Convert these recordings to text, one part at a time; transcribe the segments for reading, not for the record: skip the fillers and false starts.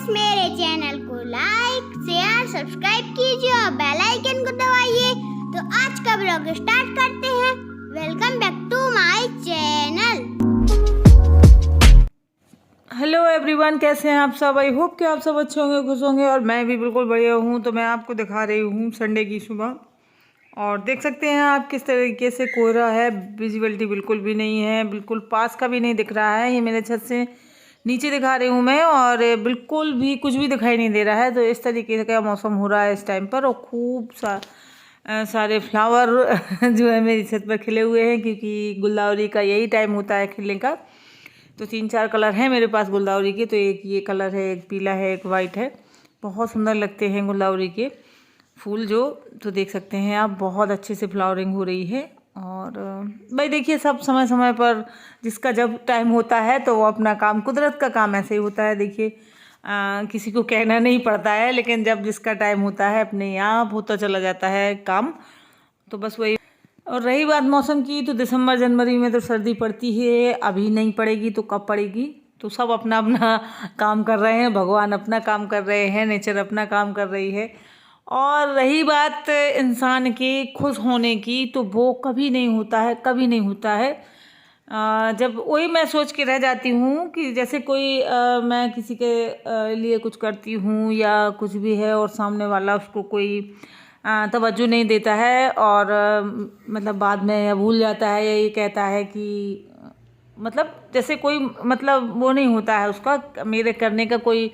Friends, मेरे channel को like share subscribe कीजिए और बेल आइकन को दबाइए। तो आज का ब्लॉग स्टार्ट करते हैं। Welcome back to my channel. Hello everyone, कैसे हैं आप सब। आई होप कि आप सब अच्छे होंगे, खुश होंगे और मैं भी बिल्कुल बढ़िया हूँ। तो मैं आपको दिखा रही हूँ संडे की सुबह और देख सकते हैं आप किस तरीके से कोहरा है। विजिबिलिटी बिल्कुल भी नहीं है, बिल्कुल पास का भी नहीं दिख रहा है। ये मेरे छत से नीचे दिखा रही हूँ मैं और बिल्कुल भी कुछ भी दिखाई नहीं दे रहा है। तो इस तरीके का मौसम हो रहा है इस टाइम पर और खूब सारे फ्लावर जो है मेरी छत पर खिले हुए हैं, क्योंकि गुलदावरी का यही टाइम होता है खिलने का। तो 3-4 कलर हैं मेरे पास गुलदावरी के। तो एक ये कलर है, एक पीला है, एक वाइट है। बहुत सुंदर लगते हैं गुलदावरी के फूल जो। तो देख सकते हैं आप, बहुत अच्छे से फ्लावरिंग हो रही है। और भाई देखिए, सब समय समय पर जिसका जब टाइम होता है तो वो अपना काम, कुदरत का काम ऐसे ही होता है। देखिए किसी को कहना नहीं पड़ता है, लेकिन जब जिसका टाइम होता है अपने आप होता चला जाता है काम। तो बस वही। और रही बात मौसम की, तो दिसंबर जनवरी में तो सर्दी पड़ती है, अभी नहीं पड़ेगी तो कब पड़ेगी। तो सब अपना अपना काम कर रहे हैं, भगवान अपना काम कर रहे हैं, नेचर अपना काम कर रही है। और रही बात इंसान के खुश होने की, तो वो कभी नहीं होता है, कभी नहीं होता है। जब वही मैं सोच के रह जाती हूँ कि जैसे कोई मैं किसी के लिए कुछ करती हूँ या कुछ भी है और सामने वाला उसको कोई तवज्जो नहीं देता है और मतलब बाद में या भूल जाता है या ये कहता है कि मतलब जैसे कोई मतलब वो नहीं होता है, उसका मेरे करने का कोई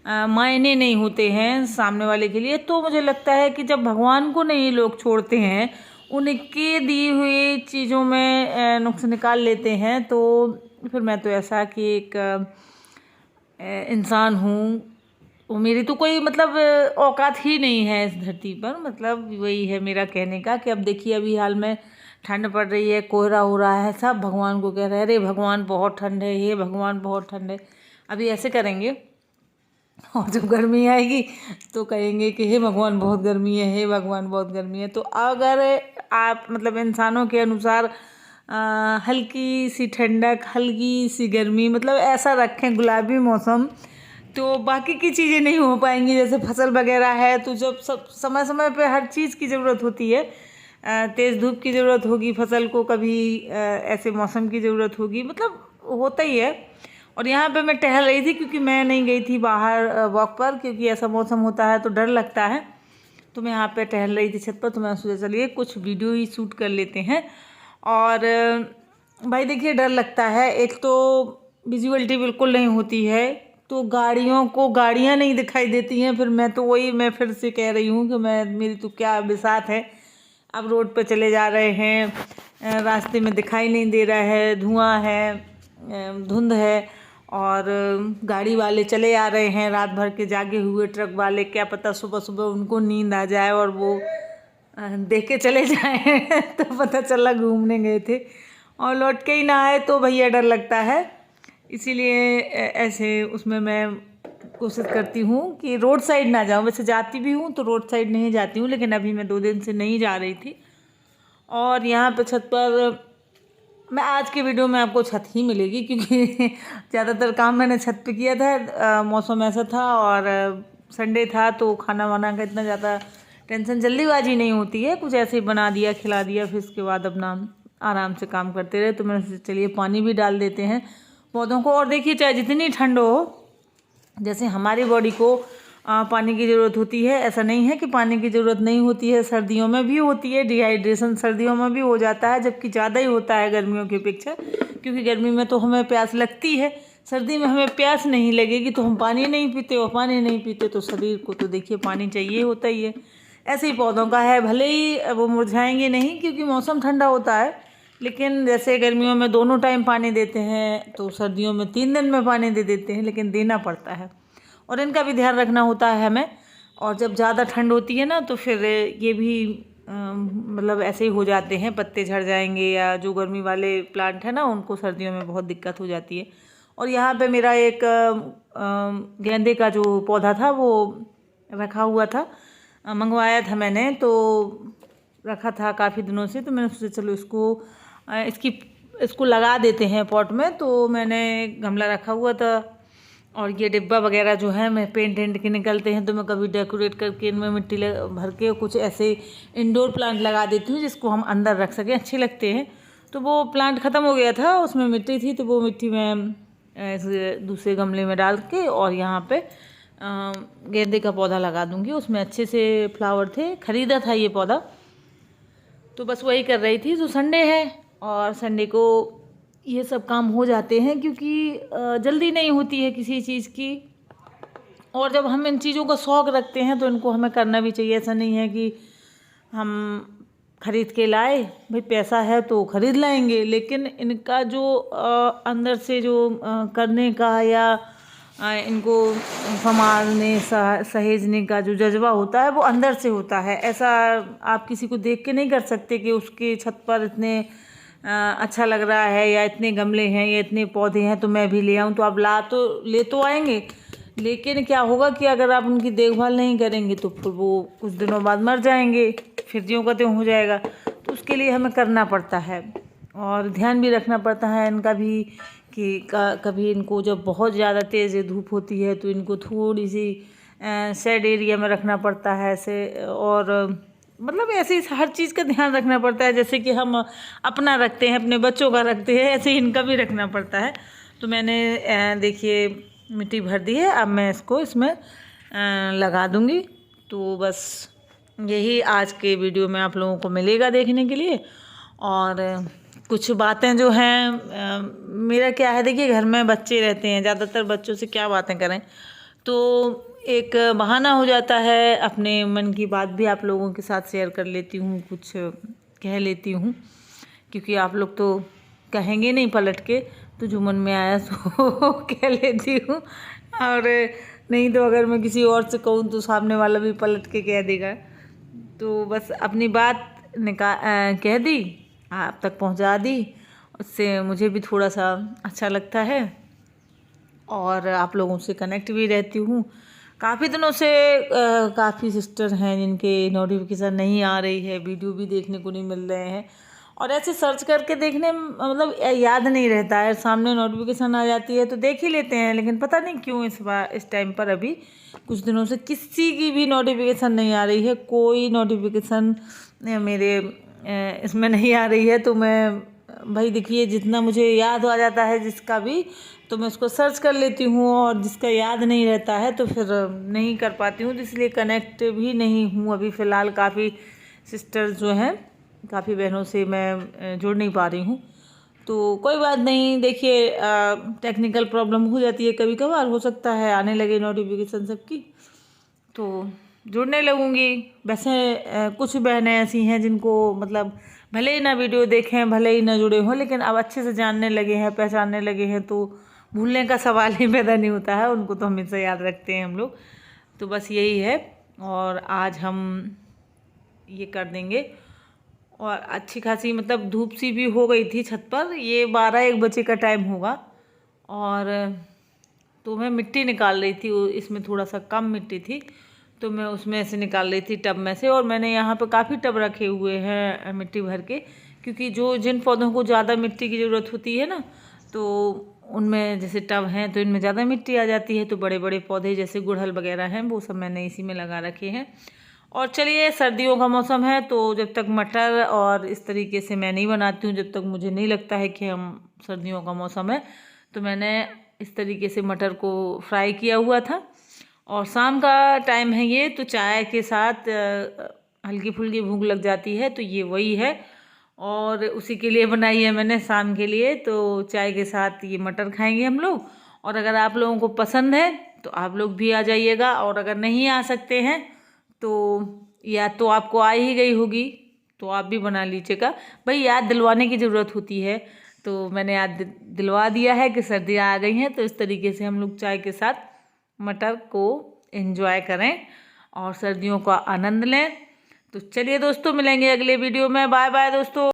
मायने नहीं होते हैं सामने वाले के लिए। तो मुझे लगता है कि जब भगवान को नहीं लोग छोड़ते हैं, उनके दी हुई चीज़ों में नुक्स निकाल लेते हैं, तो फिर मैं तो ऐसा कि एक इंसान हूँ, वो मेरी तो कोई मतलब औकात ही नहीं है इस धरती पर। मतलब वही है मेरा कहने का कि अब देखिए, अभी हाल में ठंड पड़ रही है, कोहरा हो रहा है, सब भगवान को कह रहे हैं अरे भगवान बहुत ठंड है, ये भगवान बहुत ठंड है। अभी ऐसे करेंगे और जब गर्मी आएगी तो कहेंगे कि हे भगवान बहुत गर्मी है, हे भगवान बहुत गर्मी है। तो अगर आप मतलब इंसानों के अनुसार हल्की सी ठंडक, हल्की सी गर्मी, मतलब ऐसा रखें गुलाबी मौसम, तो बाकी की चीज़ें नहीं हो पाएंगी। जैसे फसल वगैरह है, तो जब सब समय समय पे हर चीज़ की ज़रूरत होती है। तेज़ धूप की ज़रूरत होगी फसल को, कभी ऐसे मौसम की ज़रूरत होगी, मतलब होता ही है। और यहाँ पे मैं टहल रही थी, क्योंकि मैं नहीं गई थी बाहर वॉक पर, क्योंकि ऐसा मौसम होता है तो डर लगता है। तो मैं यहाँ पे टहल रही थी छत पर, तो मैं सोचा चलिए कुछ वीडियो ही शूट कर लेते हैं। और भाई देखिए, डर लगता है। एक तो विजिबिलिटी बिल्कुल नहीं होती है, तो गाड़ियाँ नहीं दिखाई देती हैं। फिर मैं फिर से कह रही हूँ कि मेरी तो क्या बिसात है। अब रोड पे चले जा रहे हैं, रास्ते में दिखाई नहीं दे रहा है, धुआं है, धुंध है और गाड़ी वाले चले आ रहे हैं, रात भर के जागे हुए ट्रक वाले। क्या पता सुबह सुबह उनको नींद आ जाए और वो देख के चले जाएं तो पता चला घूमने गए थे और लौट के ही ना आए, तो भैया डर लगता है। इसीलिए ऐसे उसमें मैं कोशिश करती हूँ कि रोड साइड ना जाऊँ। वैसे जाती भी हूँ तो रोड साइड नहीं जाती हूँ, लेकिन अभी मैं 2 दिन से नहीं जा रही थी। और यहाँ पे छत पर मैं आज के वीडियो में आपको छत ही मिलेगी, क्योंकि ज़्यादातर काम मैंने छत पे किया था। मौसम ऐसा था और संडे था, तो खाना वाना का इतना ज़्यादा टेंशन, जल्दीबाजी नहीं होती है। कुछ ऐसे ही बना दिया, खिला दिया, फिर उसके बाद अपना आराम से काम करते रहे। तो मैंने सोचा चलिए पानी भी डाल देते हैं पौधों को। और देखिए, चाहे जितनी ठंड हो, जैसे हमारी बॉडी को पानी की ज़रूरत होती है, ऐसा नहीं है कि पानी की ज़रूरत नहीं होती है। सर्दियों में भी होती है, डिहाइड्रेशन सर्दियों में भी हो जाता है, जबकि ज़्यादा ही होता है गर्मियों की अपेक्षा। क्योंकि गर्मी में तो हमें प्यास लगती है, सर्दी में हमें प्यास नहीं लगेगी तो हम पानी नहीं पीते, और पानी नहीं पीते तो शरीर को तो देखिए पानी चाहिए होता ही है। ऐसे ही पौधों का है, भले ही वो मुरझाएंगे नहीं क्योंकि मौसम ठंडा होता है, लेकिन जैसे गर्मियों में दोनों टाइम पानी देते हैं, तो सर्दियों में 3 दिन में पानी दे देते हैं, लेकिन देना पड़ता है और इनका भी ध्यान रखना होता है हमें। और जब ज़्यादा ठंड होती है ना, तो फिर ये भी मतलब ऐसे ही हो जाते हैं, पत्ते झड़ जाएंगे, या जो गर्मी वाले प्लांट है ना, उनको सर्दियों में बहुत दिक्कत हो जाती है। और यहाँ पे मेरा एक गेंदे का जो पौधा था वो रखा हुआ था, मंगवाया था मैंने, तो रखा था काफ़ी दिनों से। तो मैंने सोचा चलो इसको लगा देते हैं पॉट में। तो मैंने गमला रखा हुआ था, और ये डिब्बा वगैरह जो है मैं पेंट एंट के निकलते हैं तो मैं कभी डेकोरेट करके इनमें मिट्टी भर के कुछ ऐसे इंडोर प्लांट लगा देती हूँ जिसको हम अंदर रख सकें, अच्छे लगते हैं। तो वो प्लांट ख़त्म हो गया था, उसमें मिट्टी थी, तो वो मिट्टी मैं ऐसे दूसरे गमले में डाल के और यहाँ पे गेंदे का पौधा लगा दूँगी। उसमें अच्छे से फ्लावर थे, ख़रीदा था ये पौधा, तो बस वही कर रही थी। तो संडे है और संडे को ये सब काम हो जाते हैं क्योंकि जल्दी नहीं होती है किसी चीज़ की, और जब हम इन चीज़ों का शौक़ रखते हैं तो इनको हमें करना भी चाहिए। ऐसा नहीं है कि हम ख़रीद के लाए, भाई पैसा है तो ख़रीद लाएंगे, लेकिन इनका जो अंदर से जो करने का या इनको संभालने सहेजने का जो जज्बा होता है वो अंदर से होता है। ऐसा आप किसी को देख के नहीं कर सकते कि उसके छत पर इतने अच्छा लग रहा है या इतने गमले हैं या इतने पौधे हैं तो मैं भी ले आऊँ। तो आप ले तो आएंगे, लेकिन क्या होगा कि अगर आप उनकी देखभाल नहीं करेंगे तो फिर वो कुछ दिनों बाद मर जाएंगे, फिर ज्यों का त्यों हो जाएगा। तो उसके लिए हमें करना पड़ता है और ध्यान भी रखना पड़ता है इनका भी कि कभी इनको जब बहुत ज़्यादा तेज़ धूप होती है तो इनको थोड़ी सी शेड एरिया में रखना पड़ता है ऐसे, और मतलब ऐसे ही हर चीज़ का ध्यान रखना पड़ता है। जैसे कि हम अपना रखते हैं, अपने बच्चों का रखते हैं, ऐसे ही इनका भी रखना पड़ता है। तो मैंने देखिए मिट्टी भर दी है, अब मैं इसमें लगा दूँगी। तो बस यही आज के वीडियो में आप लोगों को मिलेगा देखने के लिए। और कुछ बातें जो हैं मेरा क्या है, देखिए घर में बच्चे रहते हैं, ज़्यादातर बच्चों से क्या बातें करें, तो एक बहाना हो जाता है। अपने मन की बात भी आप लोगों के साथ शेयर कर लेती हूँ, कुछ कह लेती हूँ, क्योंकि आप लोग तो कहेंगे नहीं पलट के, तो जो मन में आया सो कह लेती हूँ। और नहीं तो अगर मैं किसी और से कहूँ तो सामने वाला भी पलट के कह देगा। तो बस अपनी बात कह दी, आप तक पहुँचा दी, उससे मुझे भी थोड़ा सा अच्छा लगता है और आप लोगों से कनेक्ट भी रहती हूँ। काफ़ी दिनों से काफ़ी सिस्टर हैं जिनके नोटिफिकेशन नहीं आ रही है, वीडियो भी देखने को नहीं मिल रहे हैं, और ऐसे सर्च करके देखने मतलब याद नहीं रहता है, सामने नोटिफिकेशन आ जाती है तो देख ही लेते हैं, लेकिन पता नहीं क्यों इस टाइम पर अभी कुछ दिनों से किसी की भी नोटिफिकेशन नहीं आ रही है। कोई नोटिफिकेशन मेरे इसमें नहीं आ रही है। तो मैं भाई देखिए जितना मुझे याद आ जाता है जिसका भी, तो मैं उसको सर्च कर लेती हूँ, और जिसका याद नहीं रहता है तो फिर नहीं कर पाती हूँ, तो इसलिए कनेक्ट भी नहीं हूँ अभी फ़िलहाल। काफ़ी सिस्टर्स जो हैं, काफ़ी बहनों से मैं जुड़ नहीं पा रही हूँ। तो कोई बात नहीं, देखिए टेक्निकल प्रॉब्लम हो जाती है कभी कभार, हो सकता है आने लगे नोटिफिकेशन सबकी तो जुड़ने लगूंगी। वैसे कुछ बहनें ऐसी हैं जिनको मतलब भले ही ना वीडियो देखें, भले ही ना जुड़े हों, लेकिन अब अच्छे से जानने लगे हैं, पहचानने लगे हैं, तो भूलने का सवाल ही पैदा नहीं होता है, उनको तो हमेशा याद रखते हैं हम लोग। तो बस यही है, और आज हम ये कर देंगे। और अच्छी खासी मतलब धूप सी भी हो गई थी छत पर, ये 12-1 बजे का टाइम होगा, और तो मैं मिट्टी निकाल रही थी, इसमें थोड़ा सा कम मिट्टी थी तो मैं उसमें से निकाल रही थी टब में से। और मैंने यहाँ पे काफ़ी टब रखे हुए हैं मिट्टी भर के, क्योंकि जिन पौधों को ज़्यादा मिट्टी की ज़रूरत होती है ना, तो उनमें जैसे टब हैं तो इनमें ज़्यादा मिट्टी आ जाती है। तो बड़े बड़े पौधे जैसे गुड़हल वगैरह हैं वो सब मैंने इसी में लगा रखे हैं। और चलिए सर्दियों का मौसम है तो जब तक मटर और इस तरीके से मैं नहीं बनाती हूँ, जब तक मुझे नहीं लगता है कि हम सर्दियों का मौसम है, तो मैंने इस तरीके से मटर को फ्राई किया हुआ था। और शाम का टाइम है ये, तो चाय के साथ हल्की फुल्की भूख लग जाती है, तो ये वही है और उसी के लिए बनाई है मैंने शाम के लिए। तो चाय के साथ ये मटर खाएंगे हम लोग। और अगर आप लोगों को पसंद है तो आप लोग भी आ जाइएगा, और अगर नहीं आ सकते हैं तो या तो आपको आ ही गई होगी तो आप भी बना लीजिएगा। भाई याद दिलवाने की ज़रूरत होती है, तो मैंने याद दिलवा दिया है कि सर्दियाँ आ गई हैं, तो इस तरीके से हम लोग चाय के साथ मटर को एंजॉय करें और सर्दियों का आनंद लें। तो चलिए दोस्तों, मिलेंगे अगले वीडियो में। बाय बाय दोस्तों।